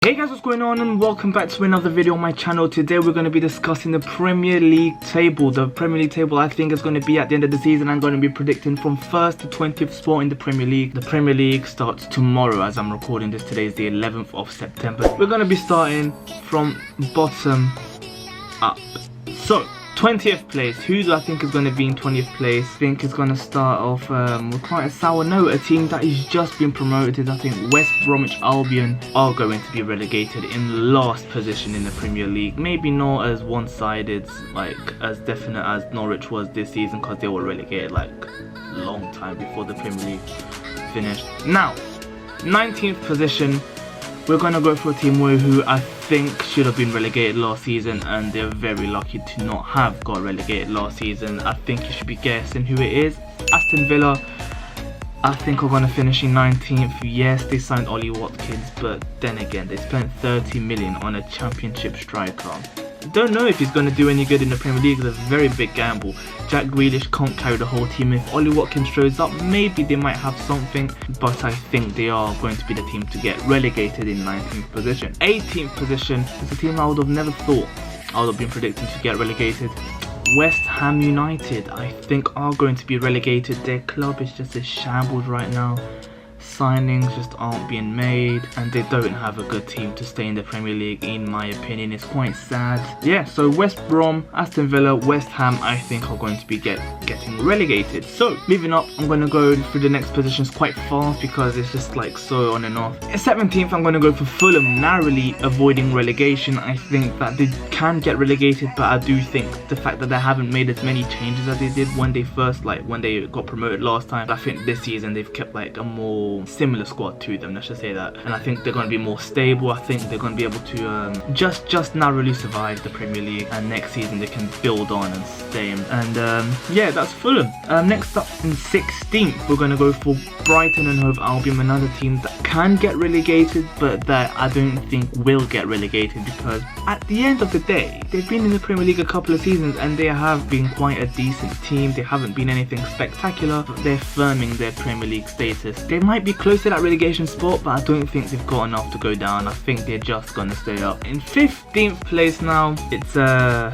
Hey guys, what's going on and welcome back to another video on my channel. Today we're going to be discussing the Premier League table. The Premier League table I think is going to be at the end of the season. I'm going to be predicting from 1st to 20th spot in the Premier League. The Premier League starts tomorrow as I'm recording this. Today is the 11th of September. We're going to be starting from bottom up. So 20th place, who do I think is going to be in 20th place? I think it's going to start off with quite a sour note. A team that has just been promoted. I think West Bromwich Albion are going to be relegated in last position in the Premier League. Maybe not as one-sided, like as definite as Norwich was this season, because they were relegated like a long time before the Premier League finished. Now, 19th position, we're going to go for a team who I think should have been relegated last season, and they're very lucky to not have got relegated last season. I think you should be guessing who it is. Aston Villa, I think, are going to finish in 19th. Yes, they signed Ollie Watkins, but then again, they spent 30 million on a championship striker. Don't know if he's going to do any good in the Premier League. It's a very big gamble. Jack Grealish can't carry the whole team. If Ollie Watkins shows up, maybe they might have something, but I think they are going to be the team to get relegated in 19th position. 18th position is a team I would have never thought I would have been predicting to get relegated. West Ham United, I think, are going to be relegated. Their club is just a shambles right now. Signings just aren't being made, and they don't have a good team to stay in the Premier League, in my opinion. It's quite sad. Yeah, so West Brom, Aston Villa, West Ham, I think, are going to be getting relegated. So moving up, I'm going to go through the next positions quite fast because it's just like so on and off. 17th, I'm going to go for Fulham, narrowly avoiding relegation. I think that they can get relegated, but I do think the fact that they haven't made as many changes as they did when they got promoted last time, I think this season they've kept like a more similar squad to them, let's just say that, and I think they're going to be more stable. I think they're going to be able to just narrowly survive the Premier League, and next season they can build on and stay in. And yeah, that's Fulham. Next up in 16th, we're going to go for Brighton and Hove Albion, another team that can get relegated, but that I don't think will get relegated, because at the end of the day, they've been in the Premier League a couple of seasons and they have been quite a decent team. They haven't been anything spectacular, but they're firming their Premier League status. They might be close to that relegation spot, but I don't think they've got enough to go down. I think they're just gonna stay up. In 15th place now, it's a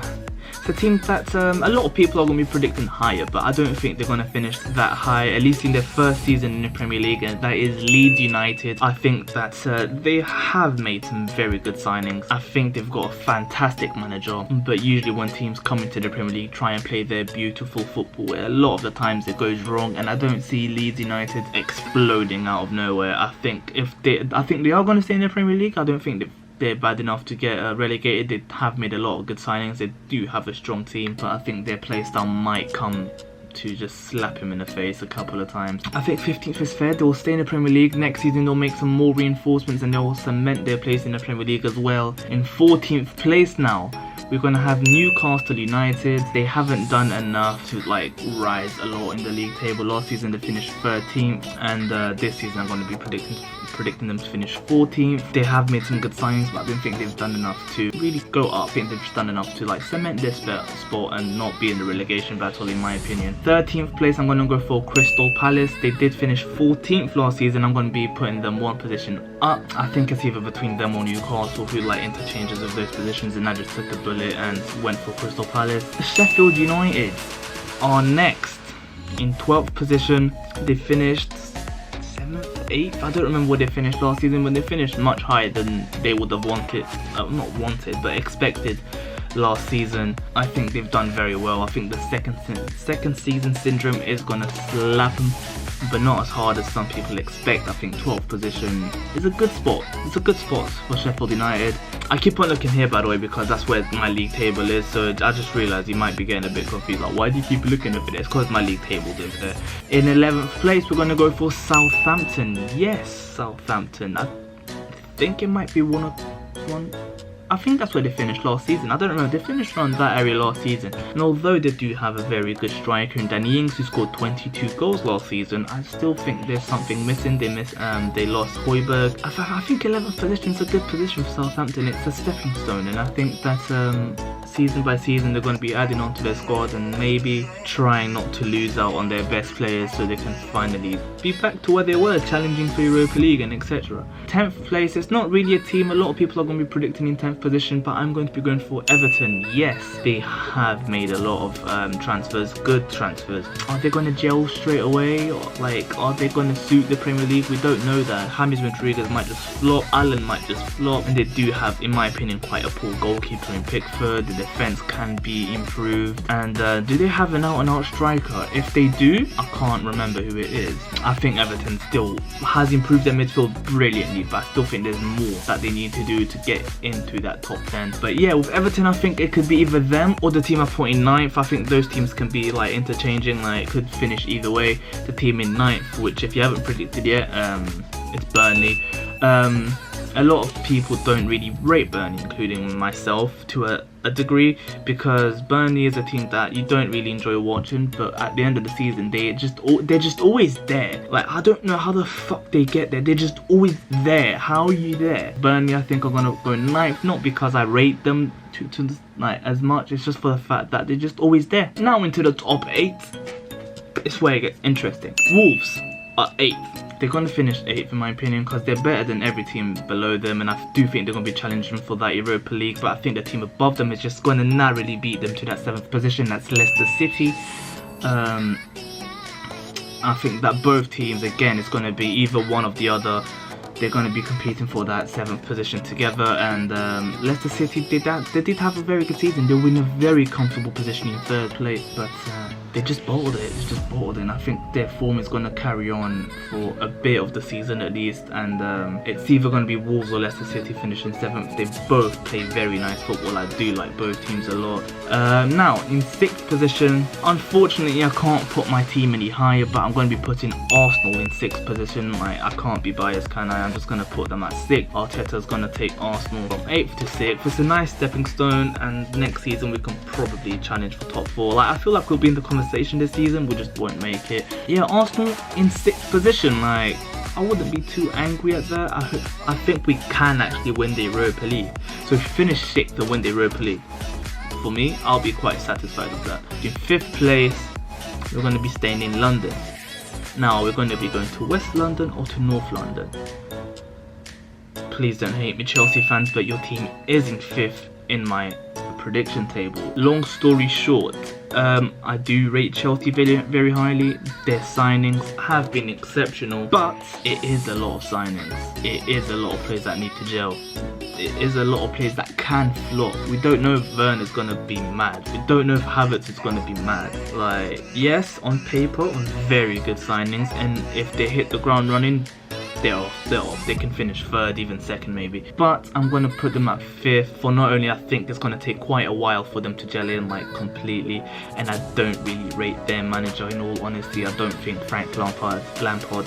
team that a lot of people are going to be predicting higher, but I don't think they're going to finish that high, at least in their first season in the Premier League, and that is Leeds United. I think that they have made some very good signings. I think they've got a fantastic manager, but usually when teams come into the Premier League try and play their beautiful football, a lot of the times it goes wrong, and I don't see Leeds United exploding out of nowhere. I think they are going to stay in the Premier League. I don't think they're bad enough to get relegated. They have made a lot of good signings. They do have a strong team, but I think their playstyle might come to just slap him in the face a couple of times. I think 15th is fair. They will stay in the Premier League. Next season they'll make some more reinforcements and they'll cement their place in the Premier League as well. In 14th place now, we're going to have Newcastle United. They haven't done enough to like rise a lot in the league table. Last season they finished 13th, and this season I'm going to be predicting them to finish 14th. They have made some good signings, but I don't think they've done enough to really go up. I think they've just done enough to like cement their spot and not be in the relegation battle, in my opinion. 13th place, I'm going to go for Crystal Palace. They did finish 14th last season. I'm going to be putting them one position up. I think it's either between them or Newcastle, who like interchanges of those positions, and I just took a bullet and went for Crystal Palace. Sheffield United are next in 12th position. They finished 7th, 8th. I don't remember where they finished last season, but they finished much higher than they would have wanted, not wanted, but expected last season. I think they've done very well. I think the second season syndrome is gonna slap them, but not as hard as some people expect. I think 12th position is a good spot. It's a good spot for Sheffield United. I keep on looking here, by the way, because that's where my league table is, so I just realised you might be getting a bit confused, like why do you keep looking over there? It's because my league table is there. In 11th place, we're going to go for Southampton. Yes, Southampton. I think it might be one. I think that's where they finished last season. I don't remember. They finished around that area last season. And although they do have a very good striker in Danny Ings, who scored 22 goals last season, I still think there's something missing. They lost Højbjerg. I think 11th position is a good position for Southampton. It's a stepping stone, and I think that season by season they're going to be adding on to their squad and maybe trying not to lose out on their best players so they can finally be back to where they were, challenging for Europa League and etc. 10th place, it's not really a team. A lot of people are going to be predicting in 10th position, but I'm going to be going for Everton. Yes, they have made a lot of transfers, good transfers. Are they going to gel straight away? Or, like, are they going to suit the Premier League? We don't know that. James Rodriguez might just flop, Allen might just flop, and they do have, in my opinion, quite a poor goalkeeper in Pickford. The defense can be improved, and do they have an out-and-out striker? If they do, I can't remember who it is. I think Everton still has improved their midfield brilliantly, but I still think there's more that they need to do to get into that top 10. But yeah, with Everton I think it could be either them or the team I put in 9th. I think those teams can be like interchanging, like could finish either way. The team in 9th, which if you haven't predicted yet, it's Burnley. A lot of people don't really rate Burnley, including myself to a degree, because Burnley is a team that you don't really enjoy watching, but at the end of the season they're just always there. Like, I don't know how the fuck they get there. They're just always there. How are you there? Burnley I think are gonna go 9th, not because I rate them to like as much, it's just for the fact that they're just always there. Now into the top 8, it's where it gets interesting. Wolves are 8th. They're going to finish 8th in my opinion because they're better than every team below them, and I do think they're going to be challenging for that Europa League, but I think the team above them is just going to narrowly beat them to that 7th position. That's Leicester City. I think that both teams, again, it's going to be either one or the other. They're going to be competing for that 7th position together, and Leicester City they did have a very good season. They were in a very comfortable position in 3rd place, but they just bottled it. It's just bottled, and I think their form is going to carry on for a bit of the season at least, and it's either going to be Wolves or Leicester City finishing 7th. They both play very nice football. I do like both teams a lot. Now in 6th position, unfortunately I can't put my team any higher, but I'm going to be putting Arsenal in 6th position. Like, I can't be biased, can I? I'm just going to put them at 6th. Arteta's going to take Arsenal from 8th to 6th. It's a nice stepping stone, and next season we can probably challenge for top 4. Like, I feel like we'll be in the conversation this season, we just won't make it. Yeah, Arsenal in 6th position, like, I wouldn't be too angry at that. I think we can actually win the Europa League. So if you finish 6th and win the Europa League, for me, I'll be quite satisfied with that. In 5th place, we're going to be staying in London. Now we're going to be going to West London or to North London. Please don't hate me, Chelsea fans, but your team is in 5th in my prediction table. Long story short, I do rate Chelsea very, very highly. Their signings have been exceptional, but it is a lot of signings. It is a lot of players that need to gel. It is a lot of players that can flop. We don't know if Werner's gonna be mad. We don't know if Havertz is gonna be mad. Like, yes, on paper, very good signings, and if they hit the ground running, they're off. They can finish 3rd, even 2nd maybe. But I'm going to put them at 5th, for not only I think it's going to take quite a while for them to gel in, like, completely, and I don't really rate their manager in all honesty. I don't think Frank Lampard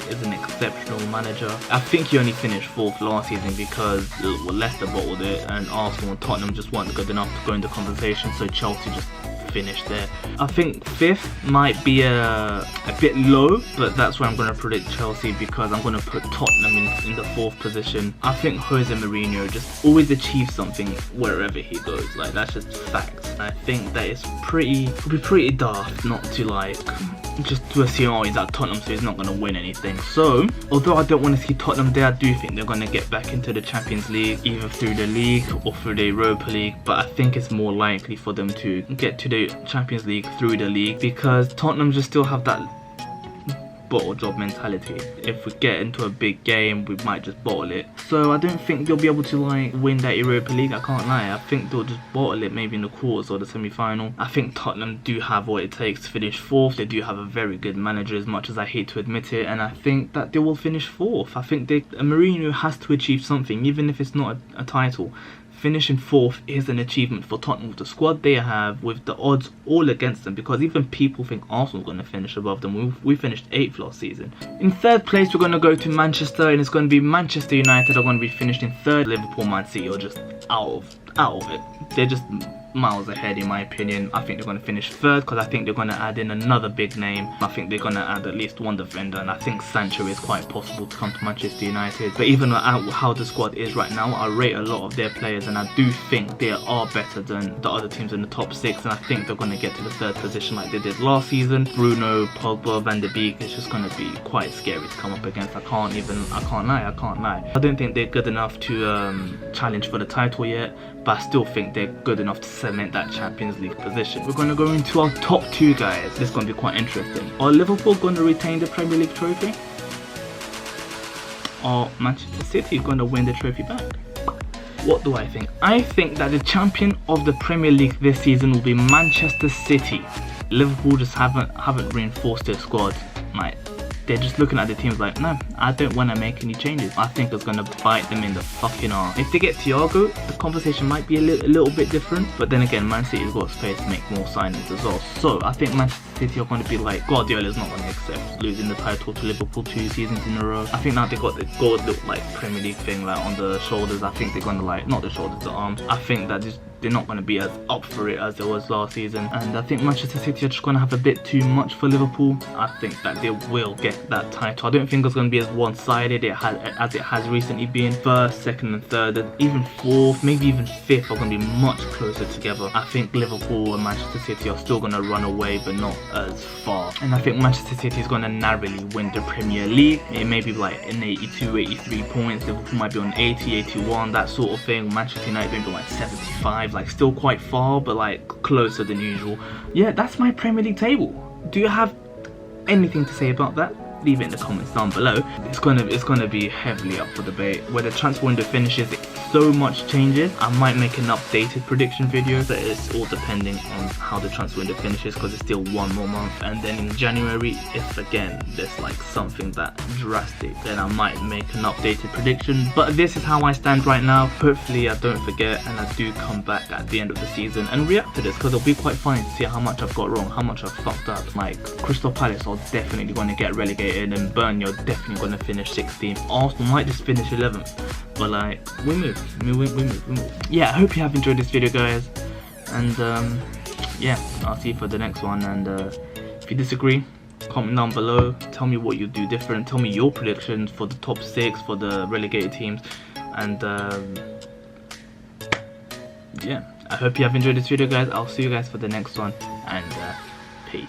is an exceptional manager. I think he only finished 4th last season because Leicester bottled it, and Arsenal and Tottenham just weren't good enough to go into conversation, so Chelsea just finished there. I think 5th might be a bit low, but that's where I'm going to predict Chelsea, because I'm going to put Tottenham in the 4th position. I think Jose Mourinho just always achieves something wherever he goes. Like, that's just fact. I think that it's it'll be pretty daft not to, like, just to assume, oh, he's at Tottenham, so he's not going to win anything. So, although I don't want to see Tottenham there, I do think they're going to get back into the Champions League, either through the league or through the Europa League, but I think it's more likely for them to get to the Champions League through the league, because Tottenham just still have that bottle job mentality. If we get into a big game, we might just bottle it. So I don't think they'll be able to, like, win that Europa League. I can't lie. I think they'll just bottle it maybe in the quarters or the semi-final. I think Tottenham do have what it takes to finish 4th. They do have a very good manager, as much as I hate to admit it, and I think that they will finish 4th. I think Mourinho has to achieve something, even if it's not a title. Finishing 4th is an achievement for Tottenham with the squad they have, with the odds all against them, because even people think Arsenal's going to finish above them. We finished 8th last season. In 3rd place, we're going to go to Manchester, and it's going to be Manchester United are going to be finished in 3rd. Liverpool, Man City are just out of it. They're just miles ahead in my opinion. I think they're going to finish third because I think they're going to add in another big name. I think they're going to add at least one defender, and I think Sancho is quite possible to come to Manchester United. But even how the squad is right now, I rate a lot of their players, and I do think they are better than the other teams in the top 6, and I think they're going to get to the 3rd position like they did last season. Bruno, Pogba, Van der Beek, it's just going to be quite scary to come up against. I can't lie. I don't think they're good enough to challenge for the title yet, but I still think they're good enough to cement that Champions League position. We're going to go into our top 2 guys. This is going to be quite interesting. Are Liverpool going to retain the Premier League trophy? Or Manchester City going to win the trophy back? What do I think? I think that the champion of the Premier League this season will be Manchester City. Liverpool just haven't reinforced their squad. Like, they're just looking at the teams like, no, I don't want to make any changes. I think it's going to bite them in the fucking arse. If they get Thiago, the conversation might be a little bit different. But then again, Man City's got space to make more signings as well. So I think Manchester City are going to be like, Guardiola's not going to accept losing the title to Liverpool 2 seasons in a row. I think now they got the gold look like Premier League thing like on the shoulders. I think they're going to like, not the shoulders, the arms. I think that they're not going to be as up for it as it was last season, and I think Manchester City are just going to have a bit too much for Liverpool. I think that they will get that title. I don't think it's going to be as one-sided as it has recently been. 1st, 2nd and 3rd, and even 4th, maybe even 5th are going to be much closer together. I think Liverpool and Manchester City are still going to run away, but not as far. And I think Manchester City is going to narrowly win the Premier League. It may be like an 82, 83 points. Liverpool might be on 80, 81, that sort of thing. Manchester United maybe like 75. Like still quite far, but like closer than usual. Yeah, that's my Premier League table. Do you have anything to say about that? Leave it in the comments down below. It's gonna be heavily up for debate. Where the transfer window finishes, so much changes. I might make an updated prediction video, but it's all depending on how the transfer window finishes, because it's still 1 more month. And then in January, if again there's like something that drastic, then I might make an updated prediction. But this is how I stand right now. Hopefully I don't forget and I do come back at the end of the season and react to this, because it'll be quite fun to see how much I've got wrong, how much I've fucked up. Like Crystal Palace are definitely going to get relegated, and Burnley are definitely going to finish 16th. Arsenal might just finish 11th, but like we move. Yeah, I hope you have enjoyed this video, guys, and yeah, I'll see you for the next one. And if you disagree, comment down below, tell me what you do different, tell me your predictions for the top 6 for the relegated teams, and yeah, I hope you have enjoyed this video, guys. I'll see you guys for the next one, and peace.